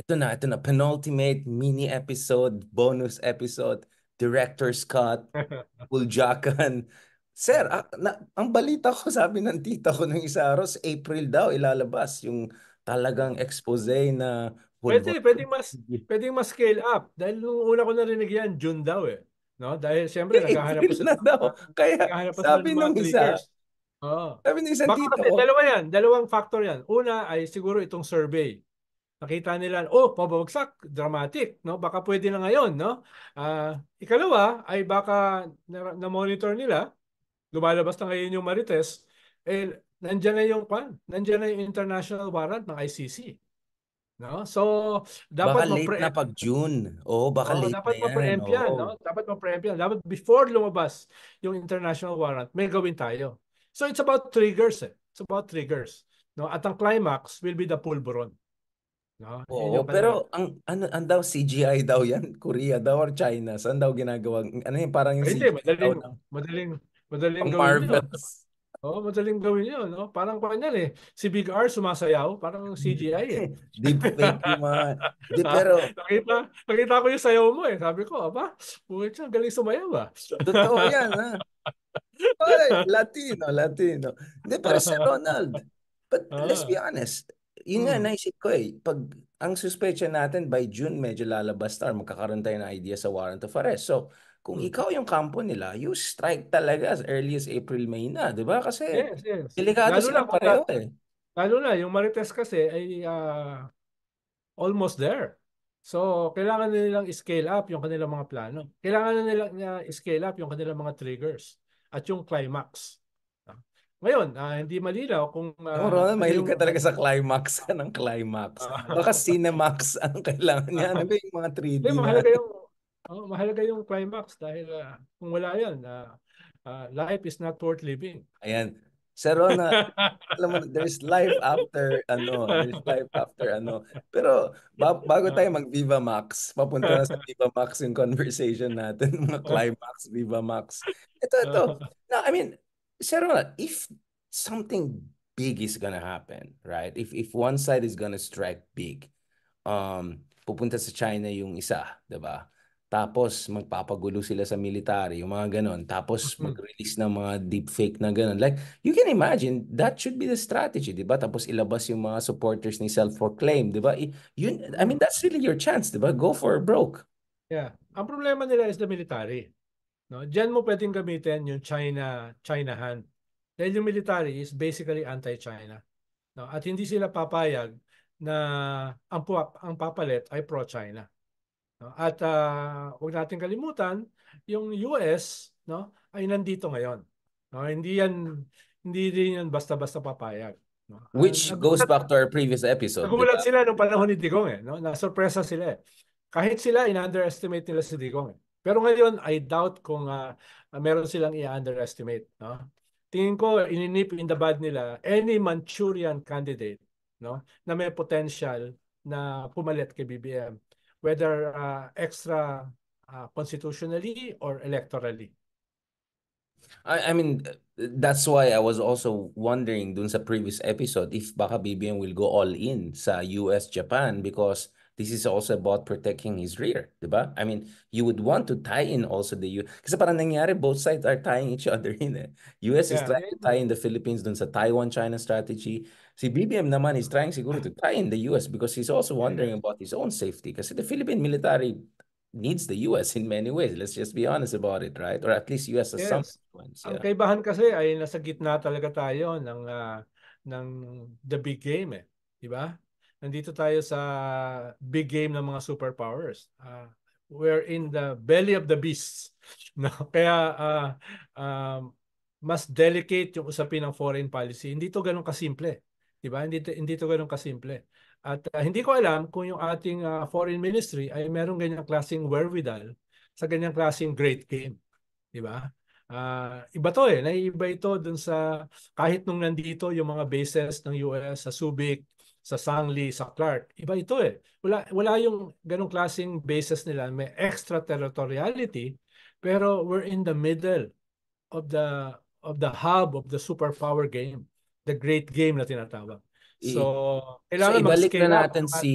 ito na, penultimate mini episode, bonus episode, director's cut, Puljakan. Sir, ang balita ko, sabi ng tita ko nung isa araw, sa April daw ilalabas yung talagang expose na Pwede, Pulver. pwedeng mas scale up. Dahil nung una ko narinig yan, June daw eh. No? Dahil siyempre, naghahanap April pa sila na ng daw. mga, Kaya naghahanap pa sila sabi ng mga nung isa, triggers. Oo. sabi ng isang Baka tito kasi ko, dalawa yan, dalawang factor yan. Una ay siguro itong survey. Nakita nila, oh, pabagsak, dramatic, no? Baka pwede na ngayon, no? Ikalawa ay baka na-monitor nila, lumalabas na ngayon yung Marites, eh, nandiyan na yung international warrant ng ICC, no? So, baka dapat late na ma-preempt. pag June. Oo, baka Oo, late na dapat yan. ma-preempt yan, Oo. no? Dapat ma-preempt yan. Dapat before lumabas yung international warrant, may gawin tayo. So, it's about triggers, eh. It's about triggers, no? At ang climax will be the pulburon, no? Yun Oo, yung pero kanilang. ang daw CGI daw yan, Korea daw or China. Saan daw ginagawa? Ano yung parang yung Ay, hindi, CGI daw ng madaling pang gawin yun. Marvels. Oo, madaling gawin yun, no? Parang kanyan eh. Si Big R sumasayaw, parang CGI eh. Deep fake yung mga... Di, Ah, pero nakita ko yung sayaw mo eh. Sabi ko, aba, puwit siya, galing sumayaw ah. totoo yan, ha? Ay, Latino, Latino. Hindi, pero si Ronald. But let's be Ah, honest, yun nga hmm, naisip ko eh. Pag ang suspecha natin by June, medyo lalabas na or magkakaroon tayo ng idea sa warrant of arrest. So, kung hmm. ikaw yung kampo nila, you strike talaga as early as April, May na, di ba? Kasi Yes, yes. delikado Lalo na silang pareho eh. lalo na yung Marites kasi ay almost there. So, kailangan na nilang scale up yung kanilang mga plano. Kailangan na nilang scale up yung kanilang mga triggers at yung climax. Ah, Ngayon, hindi malinaw kung Ako, Ronald, ano mahilig yung ka talaga sa climax, ng climax. Baka ah, Cinemax ang kailangan niya. Ano ba yung mga 3D hindi, na? mahalaga yung climax dahil kung wala yan, life is not worth living. Ayan. Sir Ronald, alam mo, there's life after ano. Pero bago tayo mag Viva Max, papunta na sa Viva Max yung conversation natin, mga climax, Viva Max. Ito. No, I mean, Sir Ronald, if something big is gonna happen, right? If one side is gonna strike big, pupunta sa China yung isa, 'di ba? Tapos magpapagulo sila sa military, yung mga ganon. Tapos mag-release ng mga deepfake na ganon. Like, you can imagine, that should be the strategy, di ba? Tapos ilabas yung mga supporters ni self-proclaim, di ba? I mean, that's really your chance, di ba? Go for broke. Yeah. Ang problema nila is the military. No? Diyan mo pwedeng gamitin yung China hand. Dahil yung military is basically anti-China. No? At hindi sila papayag na ang papalit ay pro-China. No? At huwag natin kalimutan, yung US, no, ay nandito ngayon. No? Hindi rin yan basta-basta papayag. No? Which goes back to our previous episode, di Nagulat ba? sila nung panahon ni Digong eh, no? Nasurpresa sila eh. Kahit sila, in-underestimate nila si Digong eh. Pero ngayon, I doubt kung meron silang i-underestimate, no? Tingin ko, ininip in the bud nila any Manchurian candidate, no? Na may potential na pumalit kay BBM. Whether extra constitutionally or electorally. I mean, that's why I was also wondering dun sa previous episode if baka BBM will go all in sa US, Japan because this is also about protecting his rear, di ba? I mean, you would want to tie in also the US. Kasi parang nangyari, both sides are tying each other in eh. US is Yeah. trying to tie in the Philippines dun sa Taiwan-China strategy. Si BBM naman is trying siguro to tie in the US because he's also wondering about his own safety. Kasi the Philippine military needs the US in many ways. Let's just be honest about it, right? Or at least US has some Yes. influence, Ang yeah. kaibahan kasi ay nasa gitna talaga tayo ng the big game eh. Di ba? Nandito tayo sa big game ng mga superpowers. We're in the belly of the beasts. No? Kaya mas delicate yung usapin ng foreign policy. Hindi to ganun kasimple. Di ba? Hindi to ganun kasimple. At hindi ko alam kung yung ating foreign ministry ay merong ganyang klaseng wherewithal sa ganyang klaseng great game. Di ba? Iba to eh. Naiiba ito dun sa kahit nung nandito yung mga bases ng US sa Subic, sa Sangli, sa Clark. Iba ito eh. Wala yung ganong klaseng bases nila. May extraterritoriality pero we're in the middle of the hub of the superpower game. The great game na tinatawag. I- So, So kailangan ibalik na mag-scale up natin yung si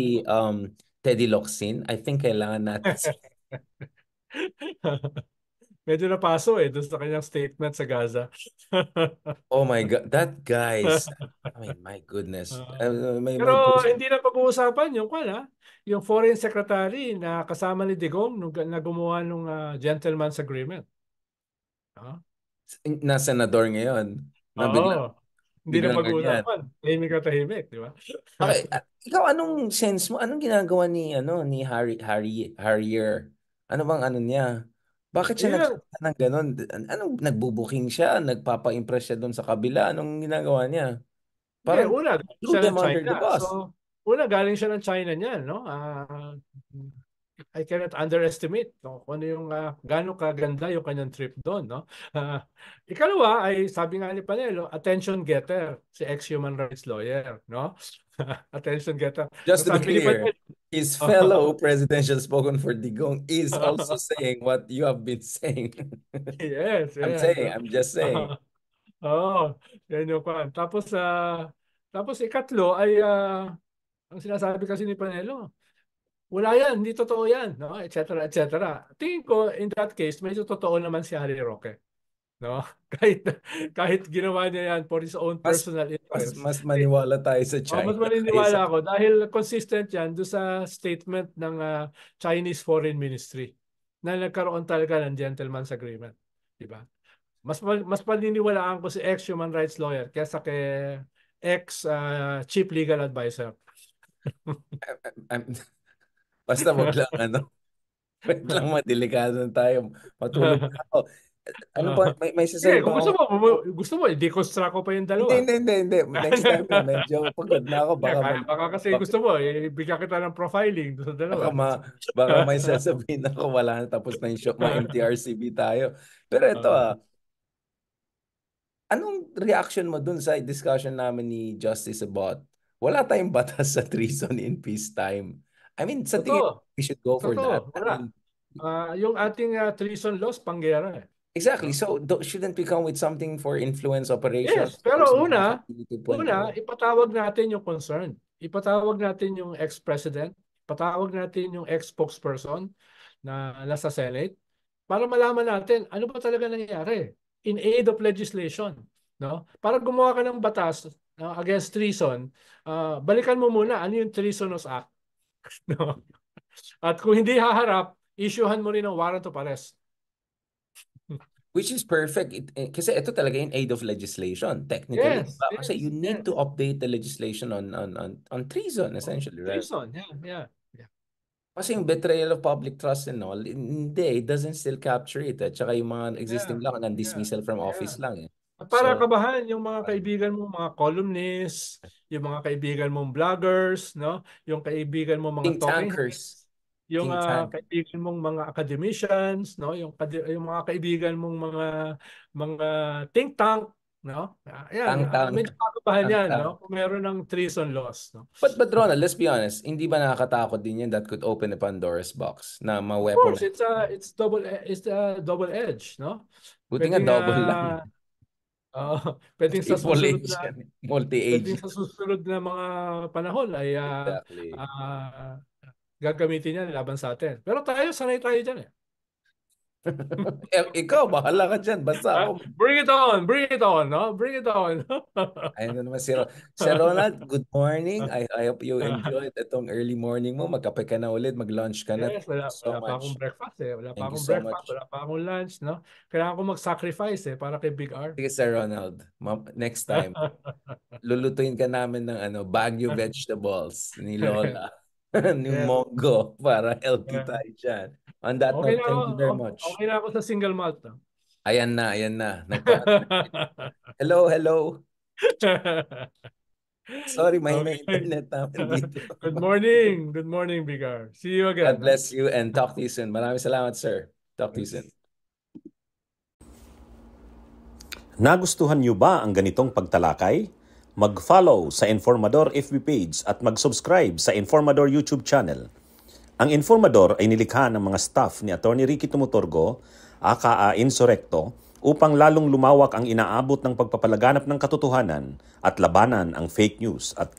Pediloxin. I think kailangan natin. Medyo napaso doon sa kanyang statement sa Gaza. Oh my God, that guy's. I mean, my goodness. Ah, pero May post. hindi na pag-uusapan yung foreign secretary na kasama ni Digong na gumawa ng gentleman's agreement. Ah, Na senador ngayon na Oo. Hindi na biglang ganyan. pag-uusapan. Tahimik na tahimik, di ba? Okay, ikaw anong sense mo? Anong ginagawa ni Harrier? Ano bang ano niya? Bakit siya Ayun lang. nagsalita ng ganun? Anong nagbubuking siya? Nagpapa-impress siya doon sa kabila? Anong ginagawa niya? Hindi, Parang una, galing threw siya ng them under China. the bus. So, una, galing siya ng China niyan, no? I cannot underestimate kung ano yung gaano kaganda yung kanyang trip doon, no? Ah, ikalawa ay sabi nga ni Panelo, attention getter, si ex-human rights lawyer, no? Attention getter. Ang Just to be sabi ni clear, Panelo, his fellow presidential spokesman for Digong is also saying what you have been saying. yes, I'm yes. saying, I'm just saying. Oo, yan yung kwan. Tapos ikatlo ay ang sinasabi kasi ni Panelo, wala yan, hindi totoo yan, no? Et cetera, et cetera. Tingin ko, in that case, medyo totoo naman si Harry Roque. No? Kahit, kahit ginawa niya yan for his own Mas personal interest. mas maniwala tayo sa Mas China kaysa. maniniwala ako dahil consistent yan doon sa statement ng Chinese Foreign Ministry na nagkaroon talaga ng gentleman's agreement. Diba? Mas paniniwalaan ko si ex-human rights lawyer kaysa kay ex-chief legal advisor. I'm, basta wag lang wag lang madelikado na tayo. Matulog na ako. Ano pa, may Sige, sasabihin kung pa ako. gusto mo, i-deconstruct ko pa yung Hindi, dalawa. hindi, hindi, hindi. Next time na, medyo pagod na ako. Yeah, baka kasi Baka, gusto mo, bigyan kita ng profiling doon sa dalawa. baka, ma, baka may sasabihin ako, wala na, tapos na yung show, ma-MTRCB tayo. Pero ito anong reaction mo dun sa discussion namin ni Justice about wala tayong batas sa treason in peacetime? I mean, sa tingin Totoo. we should go for that. Totoo. I Wala. mean, Yung ating treason laws, pangyera exactly. No? So, shouldn't we come with something for influence operations? Yes, pero Person una, 2.0? ipatawag natin yung concern. Ipatawag natin yung ex-president. Ipatawag natin yung ex-spokesperson na nasa Senate para malaman natin ano ba talaga nangyayari in aid of legislation. No? Para gumawa ka ng batas against treason, balikan mo muna ano yung Treasonous Act. No? At kung hindi haharap, issuehan mo rin ng warrant of arrest. Which is perfect. Kasi ito talaga in aid of legislation, technically. Yes, Diba? Kasi you yes, need yes. to update the legislation on treason, essentially, right? Treason, yeah. Kasi yung betrayal of public trust and all, hindi, it doesn't still capture it. At saka yung mga Yeah, existing lang, yeah, dismissal from yeah. office lang eh. At para So, kabahan yung mga kaibigan mo, mga columnists, yung mga kaibigan mong vloggers, no? Yung kaibigan mo mga think talking tankers, heads, yung think tank. kaibigan mong mga academicians, no? Yung mga kaibigan mong mga think tank, no? Ayan, Tank. medyo kakabahan yan, Tank. no? Kung meron ng treason laws, no? But Ronald, let's be honest, hindi ba nakakatakot din yun that could open a Pandora's box na Of course, ma-weaponize? it's double edge, no? Buti nga Pwedeng double lang. pwedeng sa Triple susunod H na yan. Multi-age. pwedeng sa susunod na mga panahon ay Exactly. gagamitin yan laban sa atin. Pero tayo, sanay tayo dyan eh. Ikaw, bahala ka dyan. Basta ako. Bring it on, no? Bring it on. Ayun na naman si Ronald, good morning. I hope you enjoyed itong early morning mo. Magkape ka na ulit, mag-lunch ka na. Yes, Thank you so wala pa akong much. breakfast eh. Wala pa Thank you akong so breakfast, much. wala pa akong lunch, no? Kailangan ko mag-sacrifice eh para kay Big R. Sige, Sir Ronald. Next time, lulutuin ka namin ng Baguio vegetables ni Lola. Ni Yes. Mongo para healthy Yeah. tayo dyan. On that Okay note, na ako, thank you very much. okay na ako sa single malt. No? Ayan na, ayan na. Hello, hello. Sorry, mahina Okay. internet namin dito. Good morning. Good morning, Bigar. See you God again. bless you and talk to you soon. Maraming salamat, sir. Talk to you soon. Nagustuhan niyo ba ang ganitong pagtalakay? Mag-follow sa Informador FB page at mag-subscribe sa Informador YouTube channel. Ang Informador ay nilikha ng mga staff ni Atty. Ricky Tumutorgo, aka Insurrecto, upang lalong lumawak ang inaabot ng pagpapalaganap ng katotohanan at labanan ang fake news at